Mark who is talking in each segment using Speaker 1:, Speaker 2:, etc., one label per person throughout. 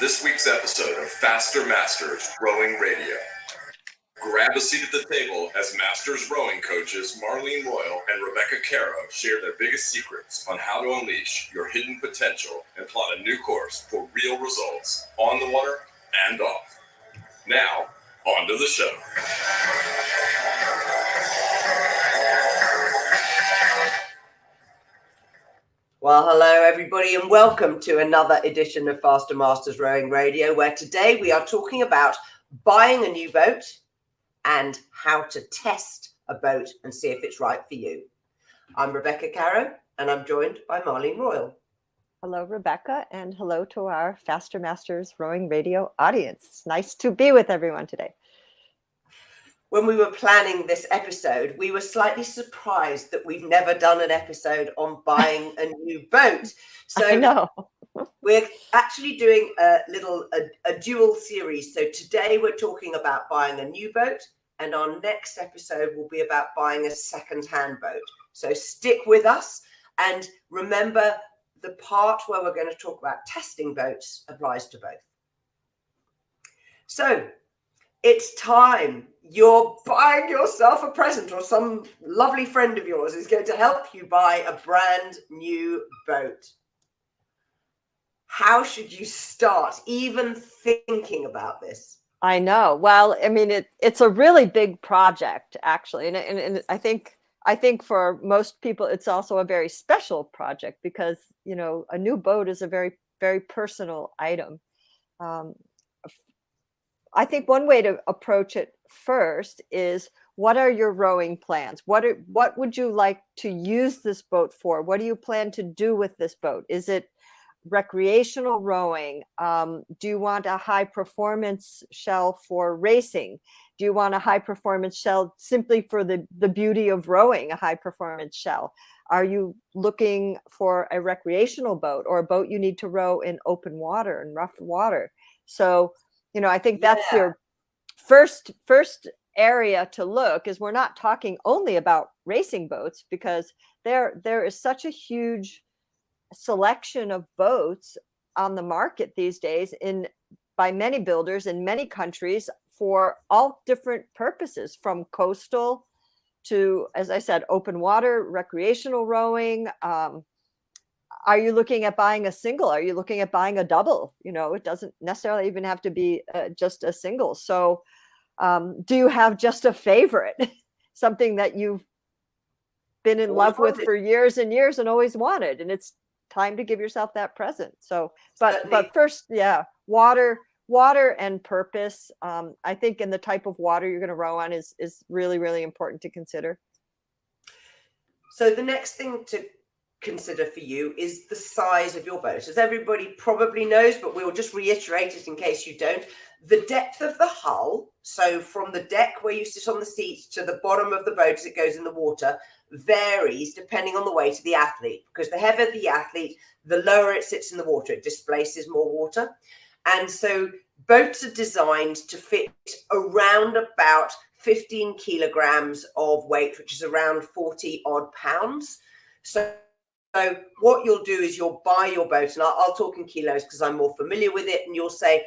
Speaker 1: this week's episode of Faster Masters Rowing Radio. Grab a seat at the table as Masters rowing coaches Marlene Royal and Rebecca Caro share their biggest secrets on how to unleash your hidden potential and plot a new course for real results on the water and off. Now, on to the show.
Speaker 2: Well, hello everybody and welcome to another edition of Faster Masters Rowing Radio, where today we are talking about buying a new boat and how to test a boat and see if it's right for you. I'm Rebecca Caro and I'm joined by Marlene Royal.
Speaker 3: Hello, Rebecca, and hello to our Faster Masters Rowing Radio audience. It's nice to be with everyone today.
Speaker 2: When we were planning this episode, we were slightly surprised that we've never done an episode on buying a new boat. So
Speaker 3: I know.
Speaker 2: We're actually doing a dual series. So today we're talking about buying a new boat, and our next episode will be about buying a second-hand boat. So stick with us, and remember the part where we're going to talk about testing boats applies to both. So it's time. You're buying yourself a present, or some lovely friend of yours is going to help you buy a brand new boat. How should you start even thinking about this?
Speaker 3: I know. Well, I mean, it's a really big project, actually. And I think for most people, it's also a very special project because, you know, a new boat is a very, very personal item. I think one way to approach it first is, what are your rowing plans? What would you like to use this boat for? What do you plan to do with this boat? Is it recreational rowing? Do you want a high performance shell for racing? Do you want a high performance shell simply for the beauty of rowing, a high performance shell? Are you looking for a recreational boat, or a boat you need to row in open water and rough water? So, you know, I think that's your first area to look. Is we're not talking only about racing boats, because there is such a huge selection of boats on the market these days by many builders in many countries for all different purposes, from coastal to, as I said, open water, recreational rowing. Are you looking at buying a single? Are you looking at buying a double? You know, it doesn't necessarily even have to be just a single. So do you have just a favorite, something that you've been in love with for years and years and always wanted, and it's time to give yourself that present? So, but first, water and purpose. I think, in the type of water you're going to row on is really, really important to consider.
Speaker 2: So the next thing to consider for you is the size of your boat. As everybody probably knows, but we'll just reiterate it in case you don't. The depth of the hull, so from the deck where you sit on the seat to the bottom of the boat as it goes in the water, varies depending on the weight of the athlete, because the heavier the athlete, the lower it sits in the water. It displaces more water. And so boats are designed to fit around about 15 kilograms of weight, which is around 40 odd pounds. So what you'll do is you'll buy your boat, and I'll talk in kilos because I'm more familiar with it, and you'll say,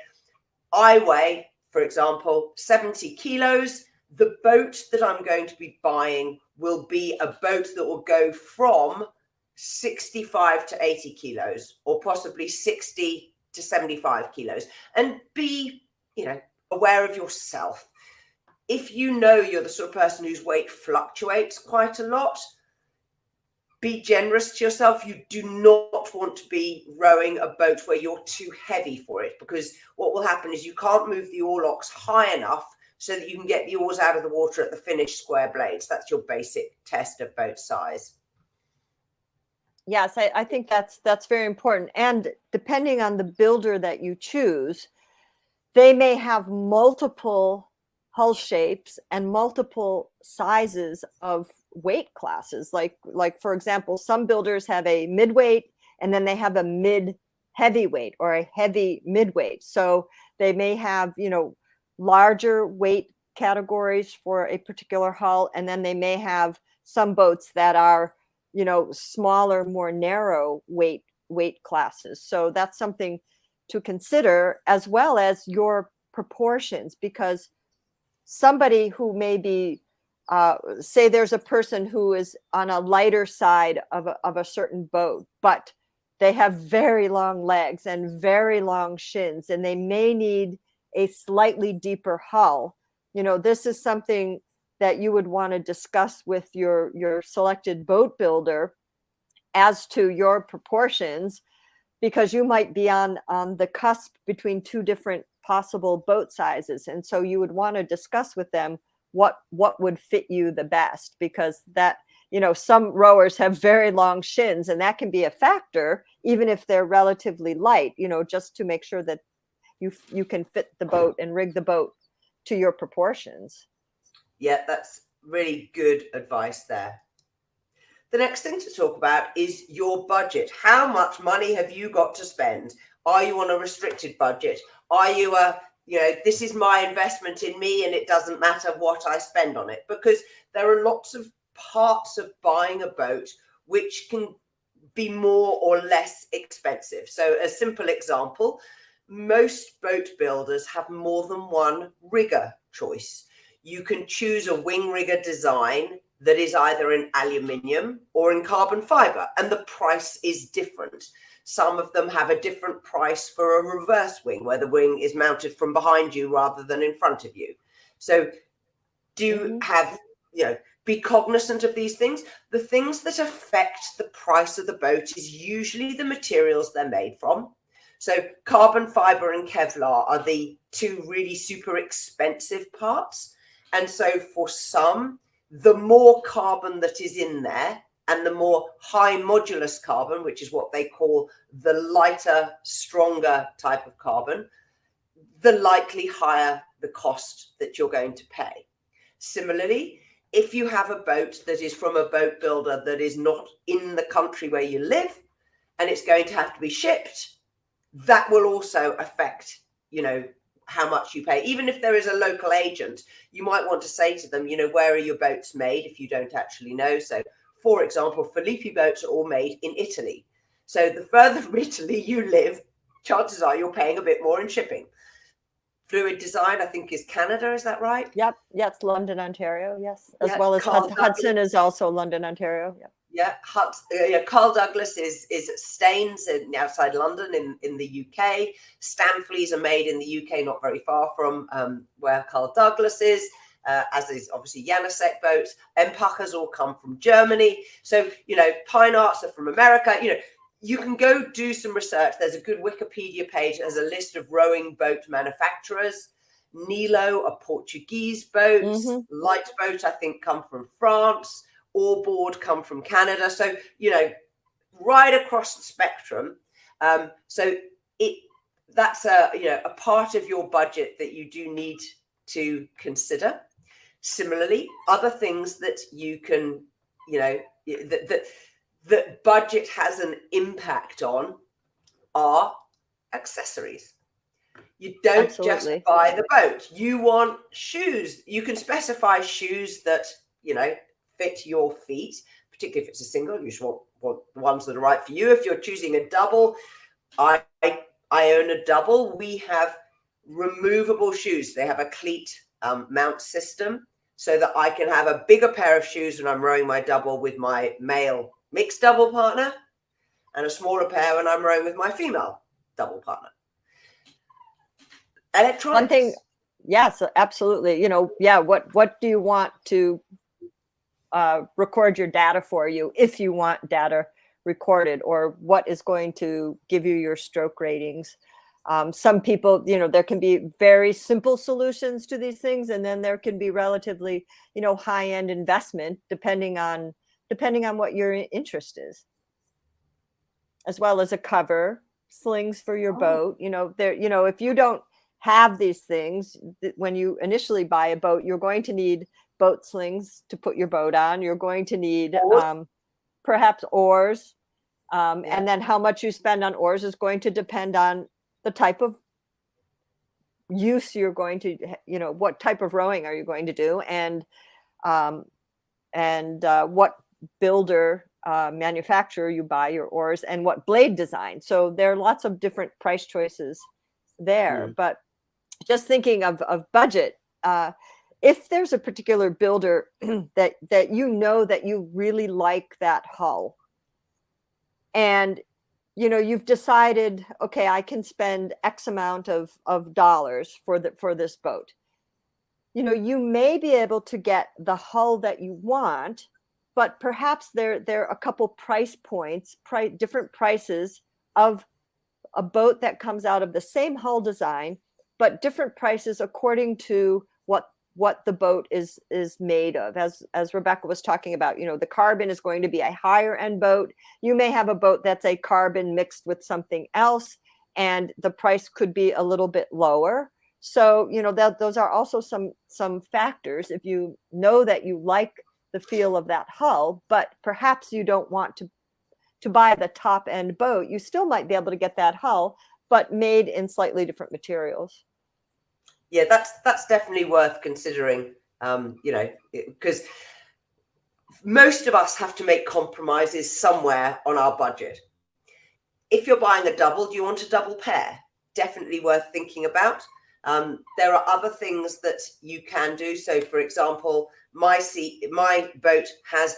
Speaker 2: I weigh, for example, 70 kilos. The boat that I'm going to be buying will be a boat that will go from 65 to 80 kilos, or possibly 60 to 75 kilos. And be, aware of yourself. If you know you're the sort of person whose weight fluctuates quite a lot, be generous to yourself. You do not want to be rowing a boat where you're too heavy for it, because what will happen is you can't move the oar locks high enough so that you can get the oars out of the water at the finished square blades. That's your basic test of boat size.
Speaker 3: Yes, I think that's very important. And depending on the builder that you choose, they may have multiple hull shapes and multiple sizes of weight classes. Like for example, some builders have a midweight, and then they have a mid heavyweight or a heavy midweight. So they may have, larger weight categories for a particular hull, and then they may have some boats that are, smaller, more narrow weight classes. So that's something to consider, as well as your proportions, because somebody who may be, say there's a person who is on a lighter side of a certain boat, but they have very long legs and very long shins, and they may need a slightly deeper hull. This is something that you would want to discuss with your selected boat builder as to your proportions, because you might be on the cusp between two different possible boat sizes. And so you would want to discuss with them what would fit you the best, because that, some rowers have very long shins, and that can be a factor, even if they're relatively light, just to make sure that you can fit the boat and rig the boat to your proportions.
Speaker 2: Yeah, that's really good advice there. The next thing to talk about is your budget. How much money have you got to spend? Are you on a restricted budget? Are you this is my investment in me and it doesn't matter what I spend on it? Because there are lots of parts of buying a boat which can be more or less expensive. So a simple example, most boat builders have more than one rigger choice. You can choose a wing rigger design that is either in aluminium or in carbon fibre, and the price is different. Some of them have a different price for a reverse wing, where the wing is mounted from behind you rather than in front of you. So do have, be cognizant of these things. The things that affect the price of the boat is usually the materials they're made from. So carbon fibre and Kevlar are the two really super expensive parts. And so for some, the more carbon that is in there, and the more high modulus carbon, which is what they call the lighter, stronger type of carbon, the likely higher the cost that you're going to pay. Similarly, if you have a boat that is from a boat builder that is not in the country where you live, and it's going to have to be shipped, that will also affect, how much you pay. Even if there is a local agent, you might want to say to them, where are your boats made, if you don't actually know. So, for example, Filippi boats are all made in Italy. So the further from Italy you live, chances are you're paying a bit more in shipping. Fluid Design, I think, is Canada. Is that right?
Speaker 3: Yep. Yeah, it's London, Ontario. Yes. As well as Hudson is also London, Ontario. Yeah.
Speaker 2: Yeah, Carl Douglas is at Staines outside London in the UK. Stanfleys are made in the UK, not very far from where Carl Douglas is, as is obviously Janasek boats. Empakas all come from Germany. So, Pine Arts are from America. You can go do some research. There's a good Wikipedia page. There's a list of rowing boat manufacturers. Nilo are Portuguese boats. Light boat, I think, come from France. Oarboard come from Canada. So, right across the spectrum. So that's a part of your budget that you do need to consider. Similarly, other things that you can, that budget has an impact on are accessories. You don't just buy the boat. You want shoes. You can specify shoes that, fit your feet, particularly if it's a single. You just want the ones that are right for you. If you're choosing a double, I own a double. We have removable shoes. They have a cleat mount system so that I can have a bigger pair of shoes when I'm rowing my double with my male mixed double partner, and a smaller pair when I'm rowing with my female double partner. Electronics.
Speaker 3: One thing, yes, absolutely. What do you want to record your data for you, if you want data recorded, or what is going to give you your stroke ratings? Some people, there can be very simple solutions to these things, and then there can be relatively, high-end investment depending on what your interest is, as well as a cover, slings for your boat. If you don't have these things, when you initially buy a boat, you're going to need boat slings to put your boat on. You're going to need perhaps oars. And then how much you spend on oars is going to depend on the type of use you're going to, what type of rowing are you going to do, and what builder manufacturer you buy your oars and what blade design. So there are lots of different price choices there. But just thinking of budget, if there's a particular builder that you know that you really like that hull, and you've decided, okay, I can spend X amount of dollars for this boat. You may be able to get the hull that you want, but perhaps there are a couple price points, different prices of a boat that comes out of the same hull design, but different prices according to what the boat is made of. As Rebecca was talking about, the carbon is going to be a higher end boat. You may have a boat that's a carbon mixed with something else, and the price could be a little bit lower. So, those are also some factors. If you know that you like the feel of that hull, but perhaps you don't want to buy the top end boat, you still might be able to get that hull, but made in slightly different materials.
Speaker 2: Yeah, that's definitely worth considering, because most of us have to make compromises somewhere on our budget. If you're buying a double, do you want a double pair? Definitely worth thinking about. There are other things that you can do. So, for example, my boat has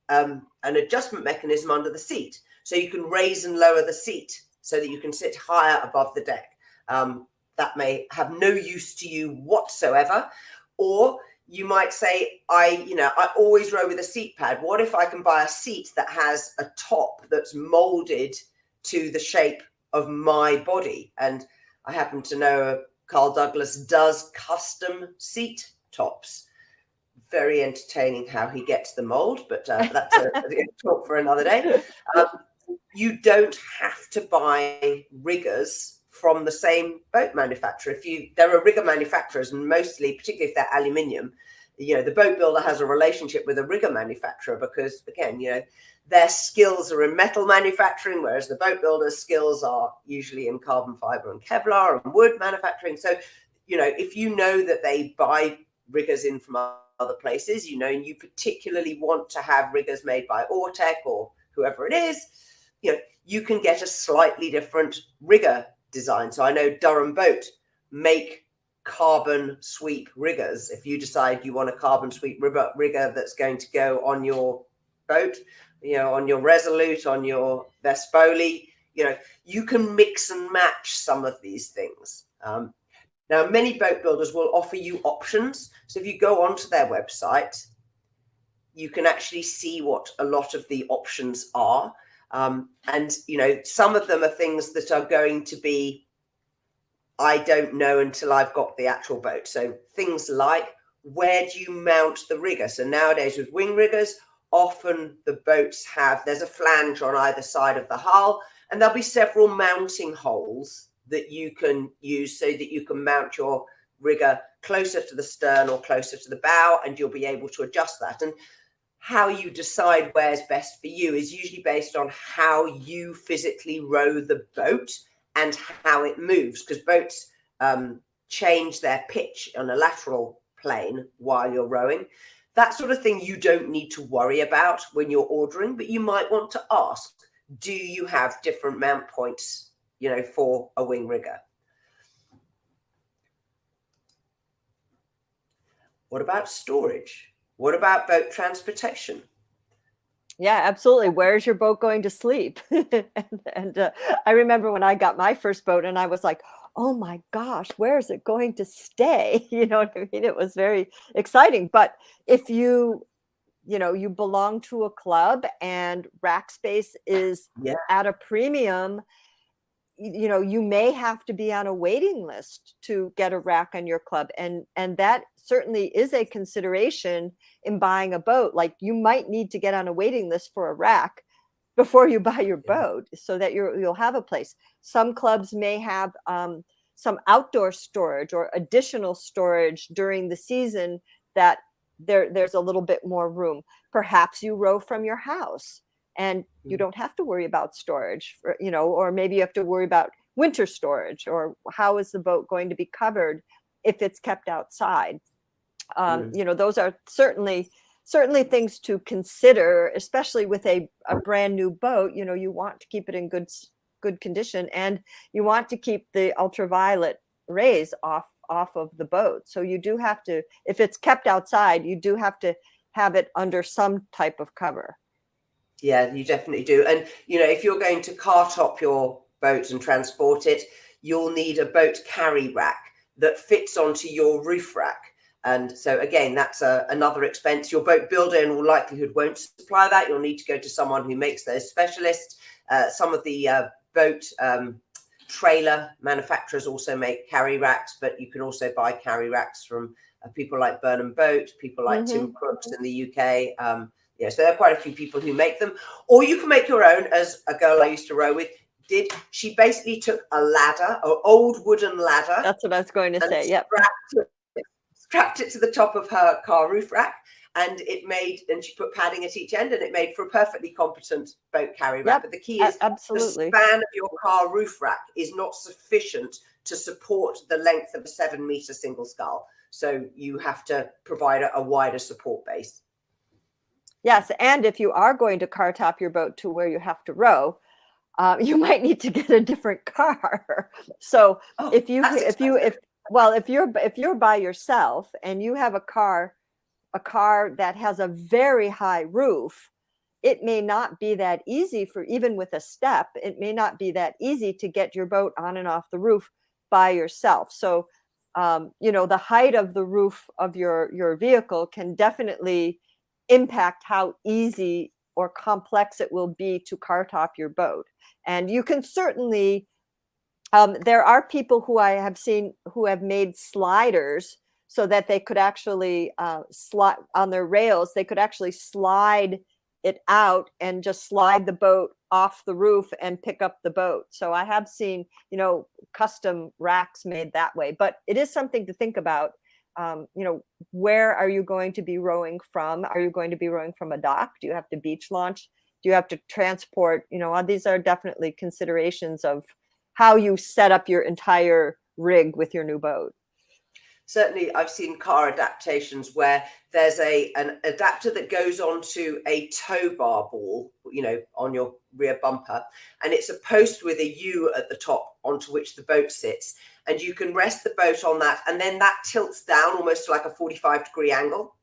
Speaker 2: an adjustment mechanism under the seat. So you can raise and lower the seat so that you can sit higher above the deck. That may have no use to you whatsoever. Or you might say, I always row with a seat pad. What if I can buy a seat that has a top that's molded to the shape of my body? And I happen to know Carl Douglas does custom seat tops. Very entertaining how he gets the mold, but that's a talk for another day. You don't have to buy riggers from the same boat manufacturer. There are rigger manufacturers, and mostly, particularly if they're aluminium, the boat builder has a relationship with a rigger manufacturer because, again, their skills are in metal manufacturing, whereas the boat builder's skills are usually in carbon fiber and Kevlar and wood manufacturing. So, if you know that they buy riggers in from other places, and you particularly want to have riggers made by Ortec or whoever it is, you can get a slightly different rigger design. So I know Durham Boat make carbon sweep riggers. If you decide you want a carbon sweep rigger that's going to go on your boat, on your Resolute, on your Vespoli, you can mix and match some of these things. Now, many boat builders will offer you options. So if you go onto their website, you can actually see what a lot of the options are. And some of them are things that are going to be, I don't know until I've got the actual boat. So things like, where do you mount the rigger? So nowadays with wing riggers, often the boats there's a flange on either side of the hull, and there'll be several mounting holes that you can use so that you can mount your rigger closer to the stern or closer to the bow, and you'll be able to adjust that. And how you decide where's best for you is usually based on how you physically row the boat and how it moves, because boats change their pitch on a lateral plane while you're rowing. That sort of thing you don't need to worry about when you're ordering, but you might want to ask, do you have different mount points, for a wing rigger? What about storage? What about boat transportation?
Speaker 3: Yeah, absolutely. Where's your boat going to sleep? and I remember when I got my first boat and I was like, oh my gosh, where is it going to stay? You know what I mean? It was very exciting. But if you belong to a club and rack space is at a premium, you may have to be on a waiting list to get a rack on your club. And that certainly is a consideration in buying a boat. Like, you might need to get on a waiting list for a rack before you buy your boat so that you'll have a place. Some clubs may have some outdoor storage or additional storage during the season that there's a little bit more room. Perhaps you row from your house and you don't have to worry about storage, or maybe you have to worry about winter storage, or how is the boat going to be covered if it's kept outside? Those are certainly certainly things to consider, especially with a brand new boat. You know, you want to keep it in good condition, and you want to keep the ultraviolet rays off of the boat. So you do have to, if it's kept outside, you do have to have it under some type of cover.
Speaker 2: Yeah, you definitely do. And, you know, if you're going to car top your boat and transport it, you'll need a boat carry rack that fits onto your roof rack. And so, again, that's another expense. Your boat builder, in all likelihood, won't supply that. You'll need to go to someone who makes those specialists. Some of the boat trailer manufacturers also make carry racks, but you can also buy carry racks from people like Burnham Boat, people like Tim Crooks in the UK. Yeah, so there are quite a few people who make them. Or you can make your own, as a girl I used to row with did. She basically took a ladder, an old wooden ladder.
Speaker 3: That's what I was going to say. Yep.
Speaker 2: Strapped it to the top of her car roof rack, and she put padding at each end, and it made for a perfectly competent boat carry rack.
Speaker 3: Yep,
Speaker 2: but the key is
Speaker 3: absolutely,
Speaker 2: the span of your car roof rack is not sufficient to support the length of a 7-meter single scull. So you have to provide a wider support base.
Speaker 3: Yes, and if you are going to car top your boat to where you have to row, you might need to get a different car. So if you're by yourself and you have a car that has a very high roof, it may not be that easy for, even with a step, it may not be that easy to get your boat on and off the roof by yourself. So you know, the height of the roof of your vehicle can definitely impact how easy or complex it will be to car top your boat. And you can certainly, there are people who I have seen who have made sliders so that they could actually slide on their rails, they could actually slide it out and just slide the boat off the roof and pick up the boat. So I have seen, you know, custom racks made that way, but it is something to think about. You know, where are you going to be rowing from? Are you going to be rowing from a dock? Do you have to beach launch? Do you have to transport? You know, these are definitely considerations of how you set up your entire rig with your new boat.
Speaker 2: Certainly, I've seen car adaptations where there's an adapter that goes onto a tow bar ball, you know, on your rear bumper, and it's a post with a U at the top onto which the boat sits, and you can rest the boat on that, and then that tilts down almost to like a 45-degree angle,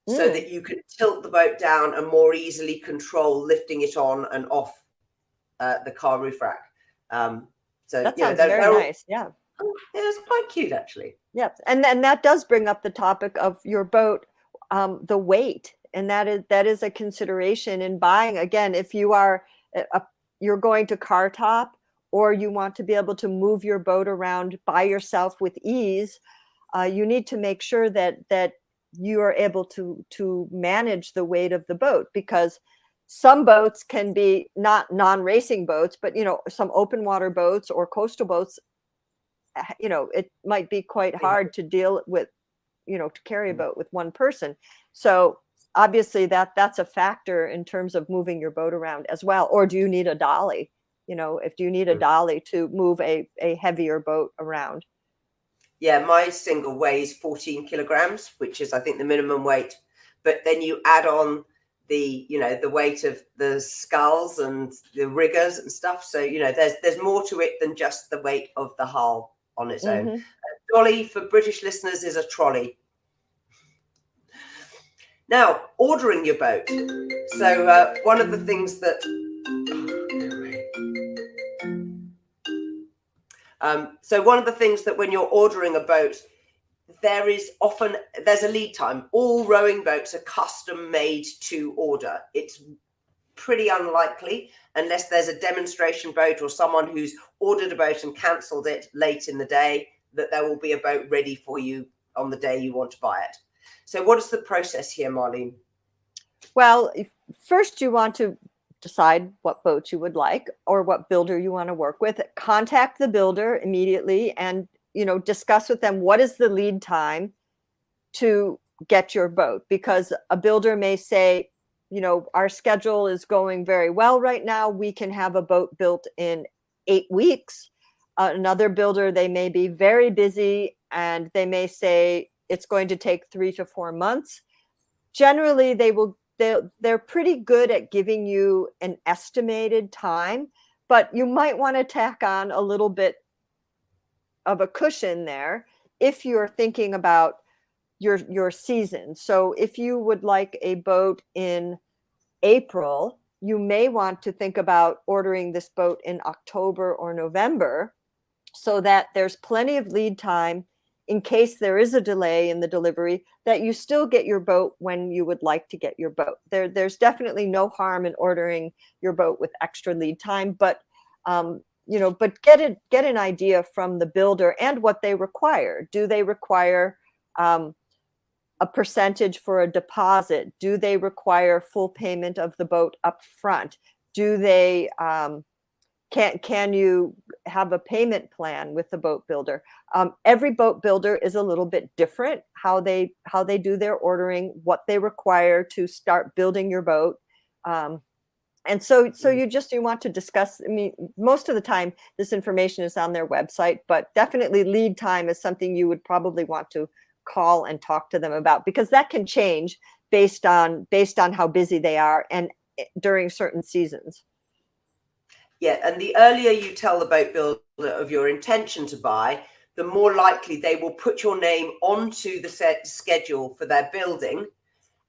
Speaker 2: so that you can tilt the boat down and more easily control lifting it on and off the car roof rack. So
Speaker 3: that sounds very nice. Yeah.
Speaker 2: It's quite cute, actually.
Speaker 3: Yep. And that does bring up the topic of your boat, the weight. And that is a consideration in buying. Again, if you are you're going to car top, or you want to be able to move your boat around by yourself with ease, you need to make sure that you are able to manage the weight of the boat, because some boats can be not non-racing boats, but, you know, some open water boats or coastal boats, you know, it might be quite hard to deal with, you know, to carry a boat with one person. So obviously that's a factor in terms of moving your boat around as well. Or do you need a dolly? You know, do you need a dolly to move a heavier boat around?
Speaker 2: Yeah, my single weighs 14 kilograms, which is, I think, the minimum weight. But then you add on the weight of the sculls and the riggers and stuff. So, you know, there's more to it than just the weight of the hull on its own. A dolly, for British listeners, is a trolley. Now, ordering your boat. So one of the things that when you're ordering a boat, there's a lead time. All rowing boats are custom made to order. It's pretty unlikely, unless there's a demonstration boat or someone who's ordered a boat and cancelled it late in the day, that there will be a boat ready for you on the day you want to buy it. So what is the process here, Marlene? Well,
Speaker 3: first you want to decide what boat you would like or what builder you want to work with. Contact the builder immediately and, you know, discuss with them what is the lead time to get your boat, because a builder may say, you know, our schedule is going very well right now, we can have a boat built in 8 weeks. Another builder, they may be very busy and they may say it's going to take 3 to 4 months. generally they're pretty good at giving you an estimated time, but you might want to tack on a little bit of a cushion there if you're thinking about your season. So if you would like a boat in April, you may want to think about ordering this boat in October or November, so that there's plenty of lead time in case there is a delay in the delivery, that you still get your boat when you would like to get your boat. There's definitely no harm in ordering your boat with extra lead time, but but get an idea from the builder and what they require. Do they require a percentage for a deposit? Do they require full payment of the boat up front? Do they can you have a payment plan with the boat builder? Every boat builder is a little bit different, how they do their ordering, what they require to start building your boat. And so you want to discuss. I mean, most of the time this information is on their website, but definitely lead time is something you would probably want to call and talk to them about, because that can change based on how busy they are and during certain seasons.
Speaker 2: Yeah, and the earlier you tell the boat builder of your intention to buy, the more likely they will put your name onto the set schedule for their building.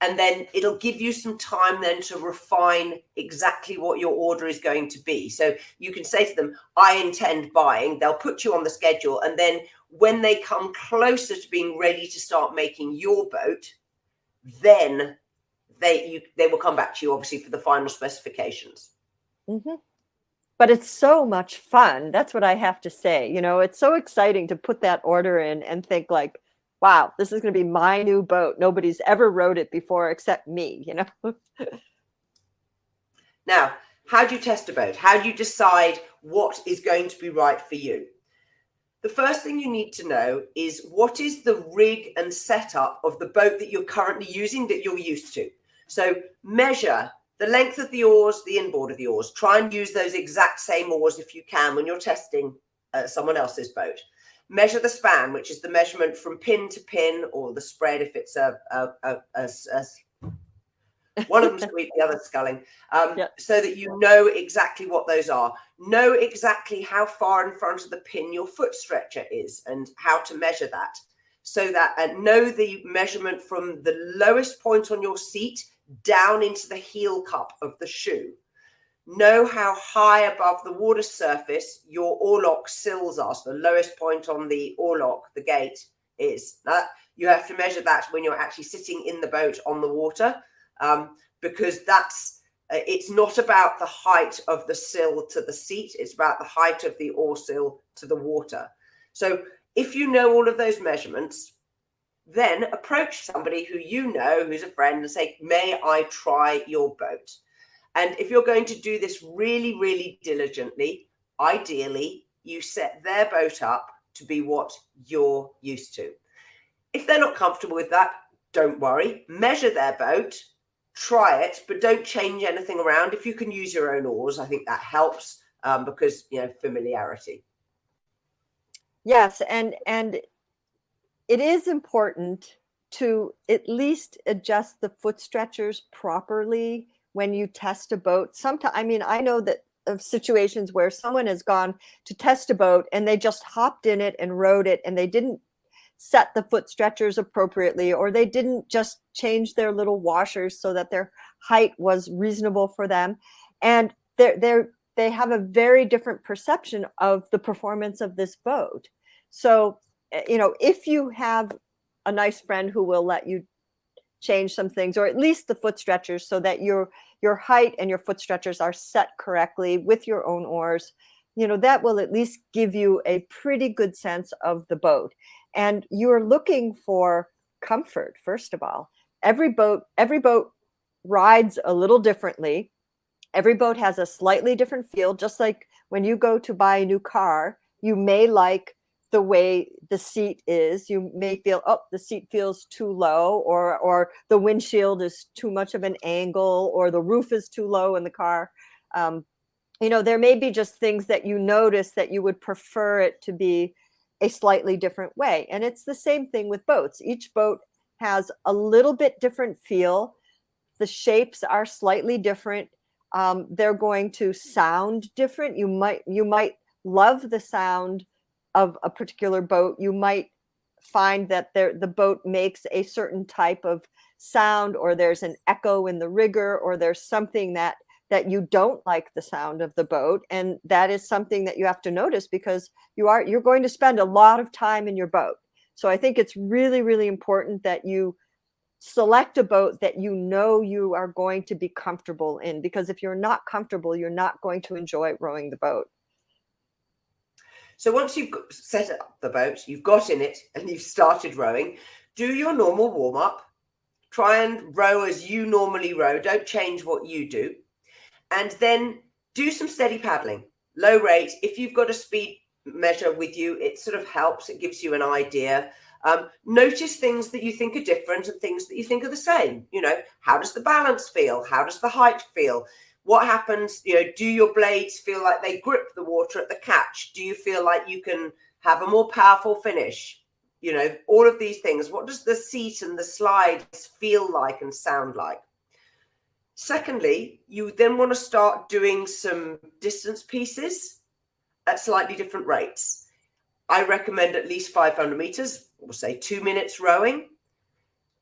Speaker 2: And then it'll give you some time then to refine exactly what your order is going to be. So you can say to them, I intend buying. They'll put you on the schedule. And then when they come closer to being ready to start making your boat, then they will come back to you, obviously, for the final specifications.
Speaker 3: Mm-hmm. But it's so much fun. That's what I have to say. It's so exciting to put that order in and think like, wow, this is going to be my new boat. Nobody's ever rowed it before except me,
Speaker 2: Now, how do you test a boat? How do you decide what is going to be right for you? The first thing you need to know is what is the rig and setup of the boat that you're currently using that you're used to. So measure the length of the oars, the inboard of the oars. Try and use those exact same oars if you can when you're testing someone else's boat. Measure the span, which is the measurement from pin to pin, or the spread if it's one of them squeak, the other sculling, so that you know exactly what those are. Know exactly how far in front of the pin your foot stretcher is and how to measure that. So that know the measurement from the lowest point on your seat down into the heel cup of the shoe. Know how high above the water surface your oarlock sills are, so the lowest point on the oarlock, the gate, is. You have to measure that when you're actually sitting in the boat on the water, because it's not about the height of the sill to the seat, it's about the height of the oar sill to the water. So if you know all of those measurements, then approach somebody who you know, who's a friend, and say, may I try your boat? And if you're going to do this really, really diligently, ideally, you set their boat up to be what you're used to. If they're not comfortable with that, don't worry. Measure their boat, try it, but don't change anything around. If you can use your own oars, I think that helps because, familiarity.
Speaker 3: Yes, and it is important to at least adjust the foot stretchers properly when you test a boat. Sometimes, I know that of situations where someone has gone to test a boat and they just hopped in it and rode it, and they didn't set the foot stretchers appropriately, or they didn't just change their little washers so that their height was reasonable for them. And they have a very different perception of the performance of this boat. So, if you have a nice friend who will let you change some things, or at least the foot stretchers, so that your height and your foot stretchers are set correctly with your own oars, that will at least give you a pretty good sense of the boat. And you're looking for comfort, first of all. Every boat rides a little differently. Every boat has a slightly different feel. Just like when you go to buy a new car, you may like the way the seat is. You may feel, the seat feels too low, or the windshield is too much of an angle, or the roof is too low in the car. There may be just things that you notice that you would prefer it to be a slightly different way. And it's the same thing with boats. Each boat has a little bit different feel. The shapes are slightly different. They're going to sound different. You might love the sound of a particular boat. You might find that the boat makes a certain type of sound, or there's an echo in the rigger, or there's something that you don't like the sound of the boat, and that is something that you have to notice, because you're going to spend a lot of time in your boat. So I think it's really, really important that you select a boat that you know you are going to be comfortable in, because if you're not comfortable, you're not going to enjoy rowing the boat.
Speaker 2: So once you've set up the boat, you've got in it and you've started rowing, do your normal warm up. Try and row as you normally row. Don't change what you do. And then do some steady paddling, low rate. If you've got a speed measure with you, it sort of helps. It gives you an idea. Notice things that you think are different and things that you think are the same. You know, how does the balance feel? How does the height feel? What happens? You know, do your blades feel like they grip the water at the catch? Do you feel like you can have a more powerful finish? You know, all of these things. What does the seat and the slides feel like and sound like? Secondly, you then want to start doing some distance pieces at slightly different rates. I recommend at least 500 meters, or say 2 minutes rowing.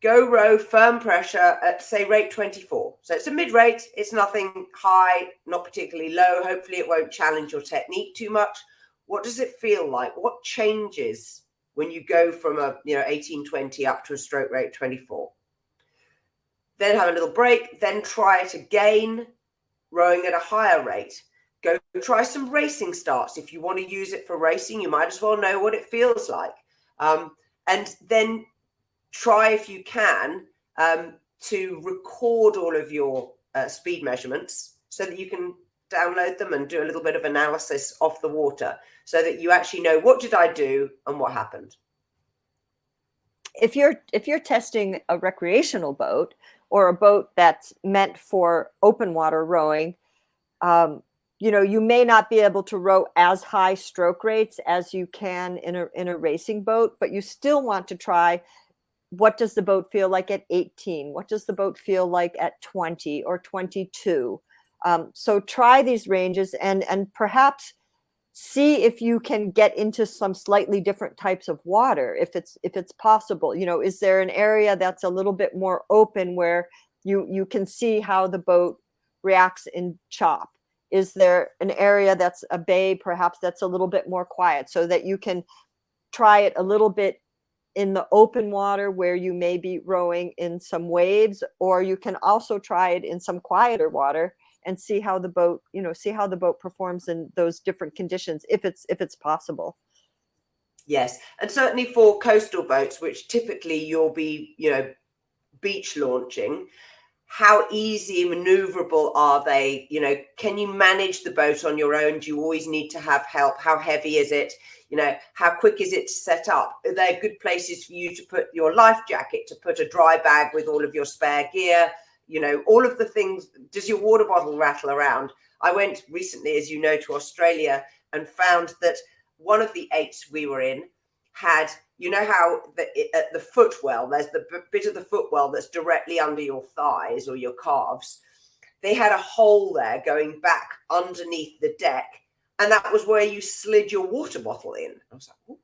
Speaker 2: Go row firm pressure at, say, rate 24. So it's a mid rate. It's nothing high, not particularly low. Hopefully it won't challenge your technique too much. What does it feel like? What changes when you go from a 18-20 up to a stroke rate 24? Then have a little break. Then try it again, rowing at a higher rate. Go try some racing starts. If you want to use it for racing, you might as well know what it feels like. And then try, if you can, to record all of your speed measurements so that you can download them and do a little bit of analysis off the water, so that you actually know, what did I do and what happened.
Speaker 3: If you're testing a recreational boat, or a boat that's meant for open water rowing, you may not be able to row as high stroke rates as you can in a racing boat, but you still want to try, what does the boat feel like at 18? What does the boat feel like at 20 or 22? So try these ranges and perhaps see if you can get into some slightly different types of water, if it's possible. Is there an area that's a little bit more open where you can see how the boat reacts in chop? Is there an area that's a bay, perhaps, that's a little bit more quiet, so that you can try it a little bit in the open water where you may be rowing in some waves, or you can also try it in some quieter water and see how the boat performs in those different conditions, if it's possible.
Speaker 2: Yes, and certainly for coastal boats, which typically you'll be, beach launching, how easy maneuverable are they? Can you manage the boat on your own? Do you always need to have help? How heavy is it? How quick is it to set up? Are there good places for you to put your life jacket, to put a dry bag with all of your spare gear? All of the things. Does your water bottle rattle around? I went recently, as you know, to Australia and found that one of the 8s we were in had, how at the footwell, there's the bit of the footwell that's directly under your thighs or your calves. They had a hole there going back underneath the deck, and that was where you slid your water bottle in. I was like, oh,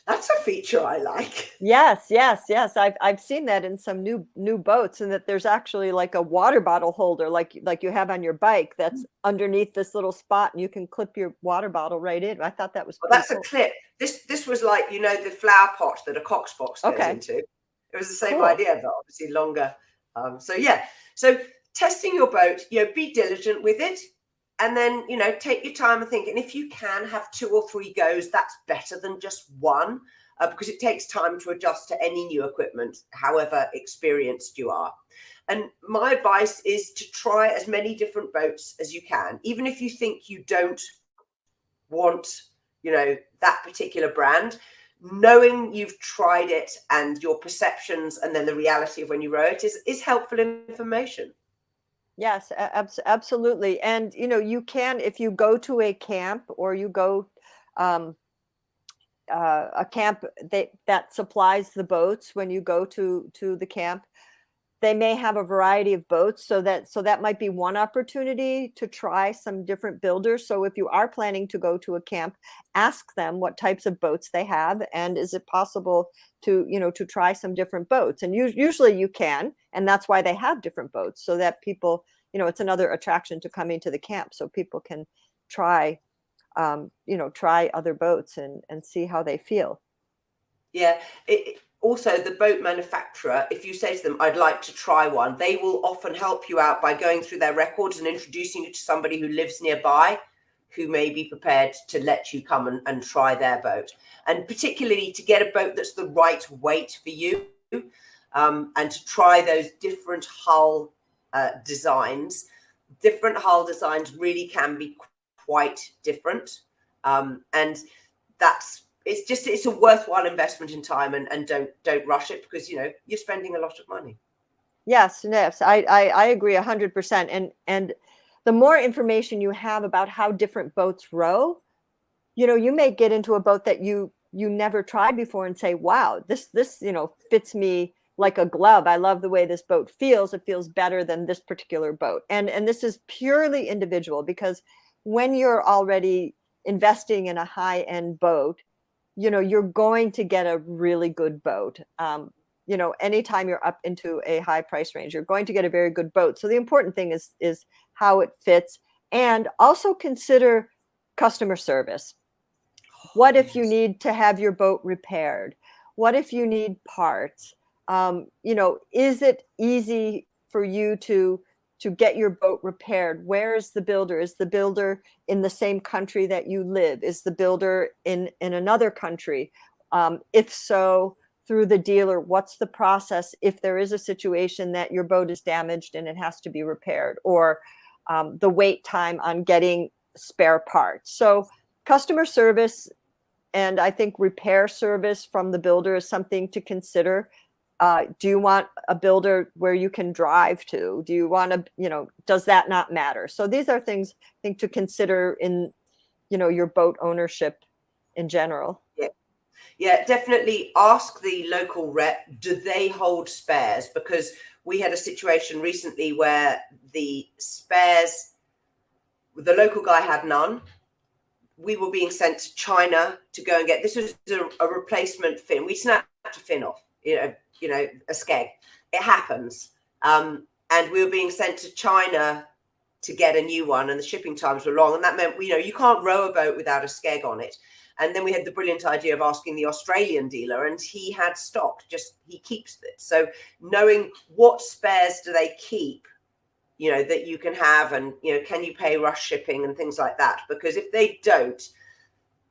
Speaker 2: that's a feature I like.
Speaker 3: Yes. I've seen that in some new boats, and that there's actually like a water bottle holder, like you have on your bike, that's underneath this little spot, and you can clip your water bottle right in. I thought that was
Speaker 2: well, that's
Speaker 3: cool.
Speaker 2: a clip. This was like, the flower pot that a Cox box goes into. It was the same idea, but obviously longer. So testing your boat, be diligent with it. And then, take your time and think. And if you can have 2 or 3 goes, that's better than just one, because it takes time to adjust to any new equipment, however experienced you are. And my advice is to try as many different boats as you can, even if you think you don't want, that particular brand. Knowing you've tried it and your perceptions and then the reality of when you row it is helpful information.
Speaker 3: Yes, absolutely. And, you can, if you go to a camp, or you go a camp that supplies the boats when you go to the camp. They may have a variety of boats, so that might be one opportunity to try some different builders. So if you are planning to go to a camp, ask them what types of boats they have, and is it possible to try some different boats. And usually you can, and that's why they have different boats, so that people, it's another attraction to coming to the camp, so people can try try other boats and see how they feel.
Speaker 2: Yeah. Also, the boat manufacturer, if you say to them, I'd like to try one, they will often help you out by going through their records and introducing you to somebody who lives nearby, who may be prepared to let you come and try their boat. And particularly to get a boat that's the right weight for you, and to try those different hull designs. Different hull designs really can be quite different. And it's a worthwhile investment in time, and don't rush it, because you're spending a lot of money.
Speaker 3: Yes, I agree 100%. And the more information you have about how different boats row, you may get into a boat that you never tried before and say, wow, this fits me like a glove. I love the way this boat feels. It feels better than this particular boat. And this is purely individual, because when you're already investing in a high-end boat, you're going to get a really good boat. Anytime you're up into a high price range, you're going to get a very good boat. So the important thing is how it fits, and also consider customer service. What if you need to have your boat repaired? What if you need parts? Is it easy for you to get your boat repaired? Where is the builder? Is the builder in the same country that you live? Is the builder in another country? If so, through the dealer, what's the process if there is a situation that your boat is damaged and it has to be repaired, or the wait time on getting spare parts? So customer service, and I think repair service from the builder, is something to consider. Do you want a builder where you can drive to? Do you want to, does that not matter? So these are things I think to consider in, your boat ownership in general.
Speaker 2: Yeah, definitely ask the local rep, do they hold spares? Because we had a situation recently where the spares, the local guy had none. We were being sent to China to go and get, this was a replacement fin. We snapped a fin off, a skeg. It happens. And we were being sent to China to get a new one, and the shipping times were long. And that meant, you can't row a boat without a skeg on it. And then we had the brilliant idea of asking the Australian dealer, and he had stock, he keeps it. So knowing what spares do they keep, that you can have, and, can you pay rush shipping and things like that? Because if they don't,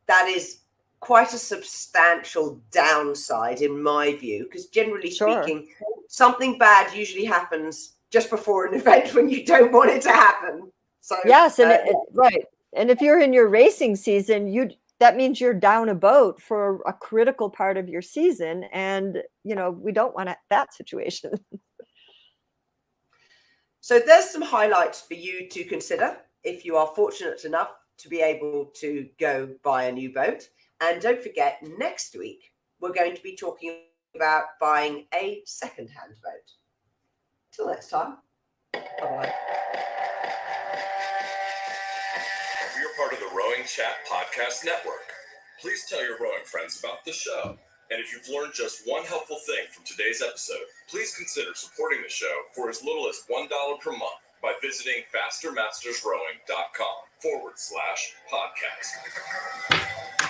Speaker 2: that is quite a substantial downside in my view, because generally speaking, something bad usually happens just before an event when you don't want it to happen. So
Speaker 3: yes, and right. And if you're in your racing season, that means you're down a boat for a critical part of your season, and we don't want that situation.
Speaker 2: So there's some highlights for you to consider if you are fortunate enough to be able to go buy a new boat. And don't forget, next week we're going to be talking about buying a second-hand boat. Till next time. Bye-bye.
Speaker 1: We're part of the Rowing Chat Podcast Network. Please tell your rowing friends about the show. And if you've learned just one helpful thing from today's episode, please consider supporting the show for as little as $1 per month by visiting fastermastersrowing.com/podcast.